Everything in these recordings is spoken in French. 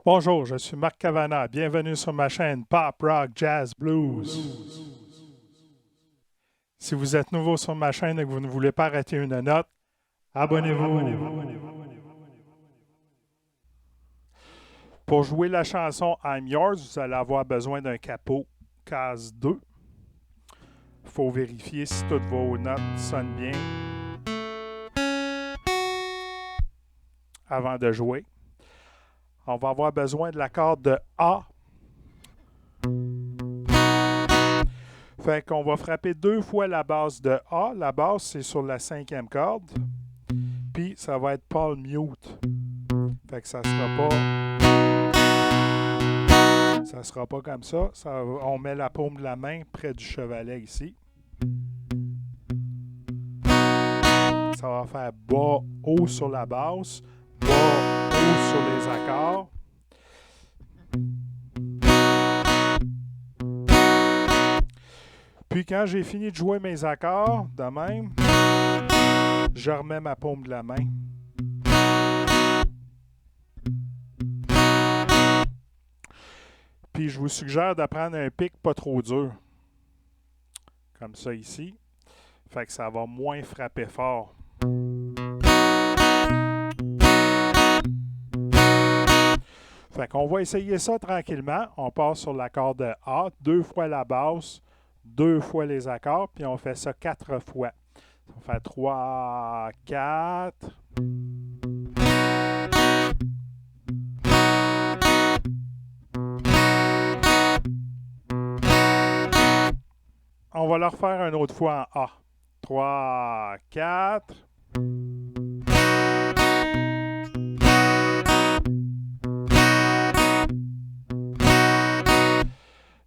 Bonjour, je suis Marc Cavana. Bienvenue sur ma chaîne Pop Rock Jazz Blues. Si vous êtes nouveau sur ma chaîne et que vous ne voulez pas rater une note, abonnez-vous. Pour jouer la chanson I'm Yours, vous allez avoir besoin d'un capot case 2. Il faut vérifier si toutes vos notes sonnent bien avant de jouer. On va avoir besoin de la corde de A. Fait qu'on va frapper 2 fois la basse de A. La basse, c'est sur la 5e corde. Puis, ça va être palm mute. Fait que ça sera pas comme ça. On met la paume de la main près du chevalet ici. Ça va faire bas, haut sur la basse. Bas, haut sur les accords. Puis quand j'ai fini de jouer mes accords, de même, je remets ma paume de la main. Puis je vous suggère de prendre un pic pas trop dur. Comme ça ici. Fait que ça va moins frapper fort. Fait qu'on va essayer ça tranquillement. On passe sur l'accord de A, 2 fois la basse, 2 fois les accords, puis on fait ça 4 fois. On fait 3, 4. On va le refaire une autre fois en A. 3, 4.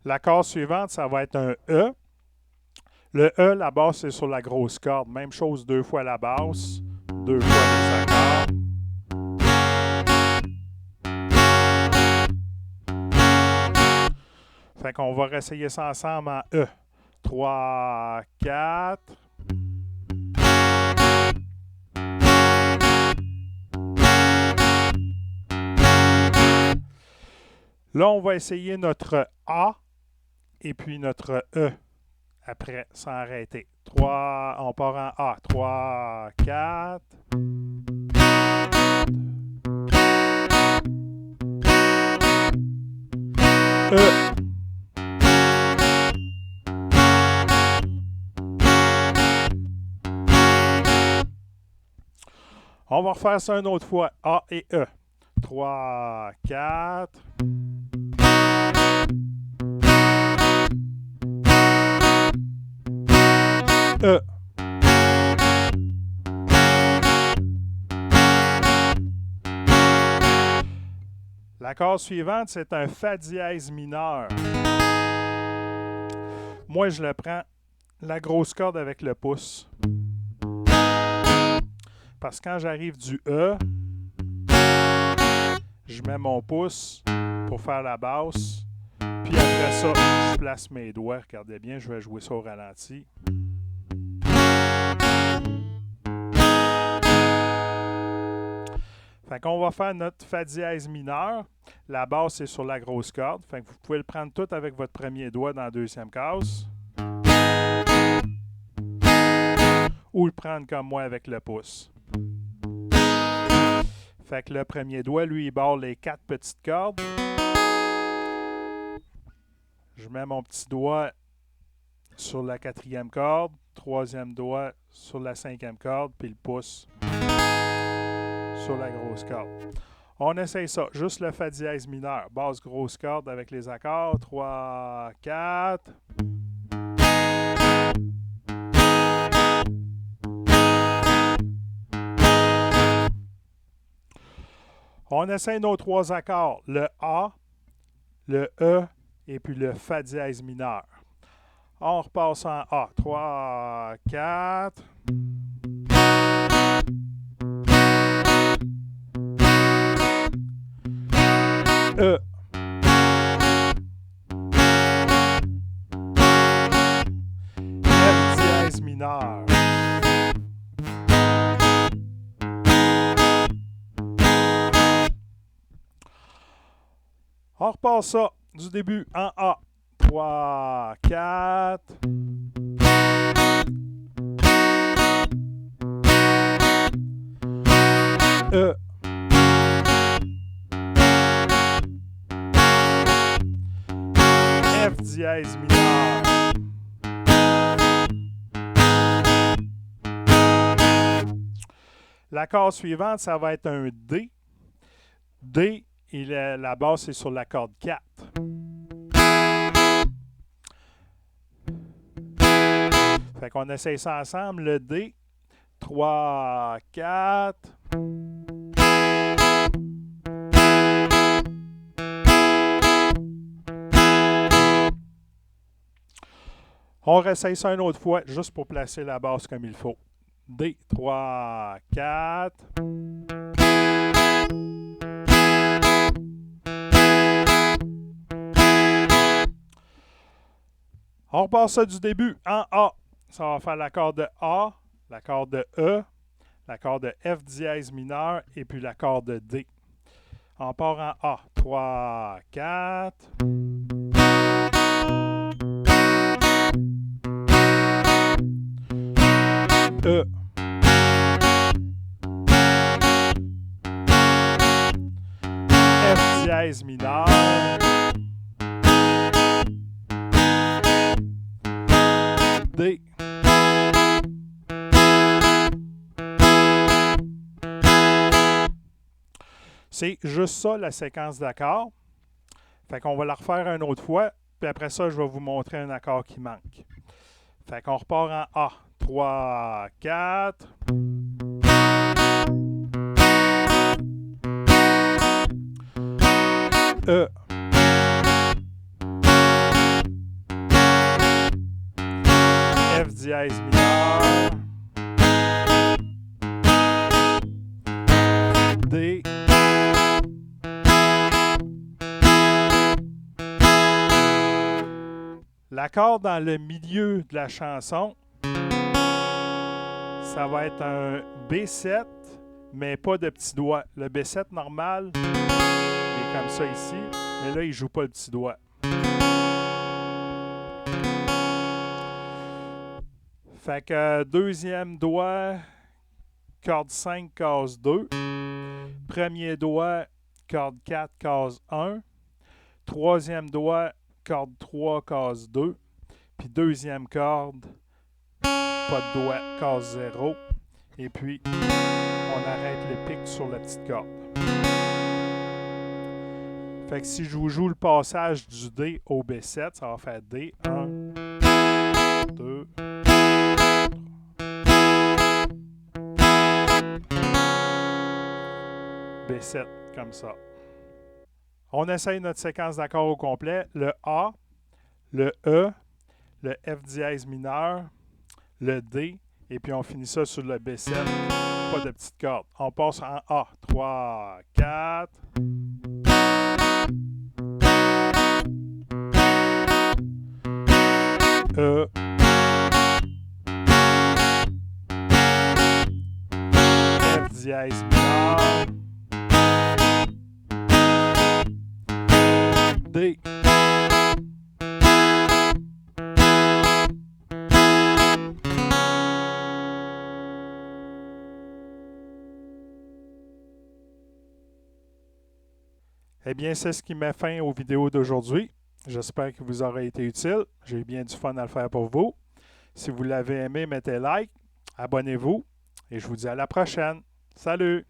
L'accord suivant, ça va être un E. Le E, la basse, c'est sur la grosse corde. Même chose, 2 fois la basse, 2 fois les accords. Fait qu'on va réessayer ça ensemble en E. 3, 4. Là, on va essayer notre A et puis notre E après, sans arrêter. 3, on part en A. 3, 4. E. On va refaire ça une autre fois. A et E. 3, 4. E. L'accord suivant, c'est un Fa dièse mineur. Moi, je le prends la grosse corde avec le pouce. Parce que quand j'arrive du E, je mets mon pouce pour faire la basse. Puis après ça, je place mes doigts. Regardez bien, je vais jouer ça au ralenti. Fait qu'on va faire notre Fa dièse mineur. La basse est sur la grosse corde. Fait que vous pouvez le prendre tout avec votre premier doigt dans la deuxième case. Ou le prendre comme moi avec le pouce. Fait que le premier doigt, lui, il barre les 4 petites cordes. Je mets mon petit doigt sur la 4e corde, 3e doigt sur la 5e corde, puis le pouce sur la grosse corde. On essaye ça, juste le Fa dièse mineur. Basse grosse corde avec les accords. 3, 4. On essaye nos 3 accords. Le A, le E et puis le Fa dièse mineur. On repasse en A. 3, 4. E. F dièse mineur. On repart ça du début en A. 3, 4. E. F dièse mineur. L'accord suivant, ça va être un D. D, la basse est sur la corde 4. Fait qu'on essaye ça ensemble. Le D. 3, 4. On réessaye ça une autre fois, juste pour placer la basse comme il faut. D. 3, 4. On repart ça du début en A. Ça va faire l'accord de A, l'accord de E, l'accord de F dièse mineur et puis l'accord de D. On part en A. 3, 4. E. F dièse mineur. D. C'est juste ça, la séquence d'accords. Fait qu'on va la refaire une autre fois, puis après ça, je vais vous montrer un accord qui manque. Fait qu'on repart en A. 3, 4. E. F dièse mineur. D. L'accord dans le milieu de la chanson, ça va être un B7, mais pas de petit doigt. Le B7 normal, il est comme ça ici, mais là, il ne joue pas le petit doigt. Fait que deuxième doigt, corde 5, case 2. Premier doigt, corde 4, case 1. Troisième doigt, corde 3, case 2. Puis deuxième corde, pas de doigt, case 0. Et puis, on arrête le pic sur la petite corde. Fait que si je vous joue le passage du D au B7, ça va faire D. 1, 2, B7, comme ça. On essaye notre séquence d'accords au complet. Le A, le E, le F dièse mineur, le D, et puis on finit ça sur le B7. Pas de petite corde. On passe en A. 3, 4. E. F dièse mineur. D. Eh bien, c'est ce qui met fin aux vidéos d'aujourd'hui. J'espère que vous aurez été utile. J'ai eu bien du fun à le faire pour vous. Si vous l'avez aimé, mettez like, abonnez-vous et je vous dis à la prochaine. Salut!